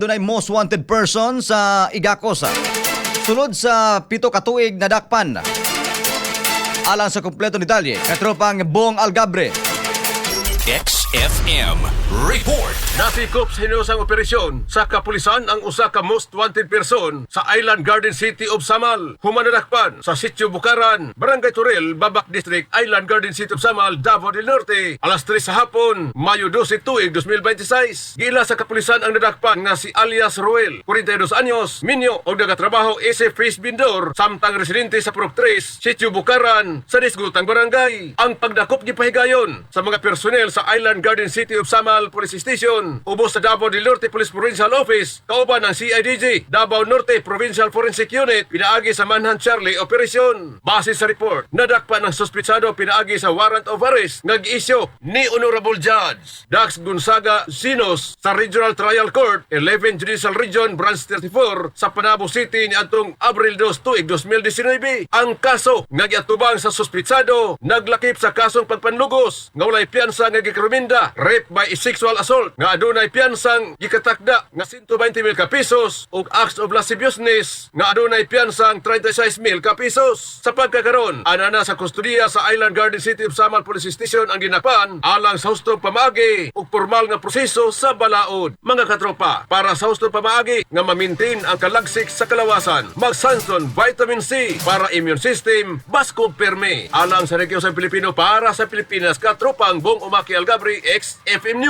Doon ay most wanted person sa Igacos. Sulod sa 7 ka tuig na dakpan. Alang sa kumpleto detalye, katropang Bong Algabre. XFM Report. Nasikop sa hinusang operasyon sa kapulisan ang usa ka most wanted person sa Island Garden City of Samal. Humanadakpan sa Sitio Bukaran, Barangay Turil, Babac District, Island Garden City of Samal, Davao del Norte. Alas 3 sa hapon, Mayo 12 tuig 2026. Gila sa kapulisan ang nadakpan nga si alias Ruel, 42 anyos, minyo o nagatrabaho isip face vendor, samtang residente sa Purok 3, Sitio Bukaran, sa Disgutang Barangay. Ang pagdakop gipahigayon sa mga personel sa Island Garden City of Samal Police Station, ubos sa Davao del Norte Police Provincial Office, kauban ng CIDG, Davao Norte Provincial Forensic Unit, pinaagi sa Manhunt Charlie Operation. Base sa report, nadakpan ng suspitsado pinaagi sa warrant of arrest nag-isyo ni Honorable Judge Dax Gonzaga Zinos sa Regional Trial Court, 11 Judicial Region, Branch 34 sa Panabo City ni Antong Abril 2 tuig 2019. Ang kaso nga giatubang sa suspitsado naglakip sa kasong pagpanlugos nga walay piyansa nga gikriminda, rape by sexual assault nga adunay piyansang gikatakda nga 120,000 ka pesos ug acts of lasciviousness nga adunay piyansang 36,000 ka pesos. Sa pagkakaron, anana sa kustudiya sa Island Garden City of Samal Police Station ang ginapan alang sa hustong pamaagi ug formal nga proseso sa balaod. Mga katropa, para sa hustong pamaagi nga ma-maintain ang kalagsik sa kalawasan, mag-Sanson Vitamin C para immune system, baskog perme. Alang sa Regiosang Pilipino para sa Pilipinas, katropang Bong Umaki Algabre, XFM News.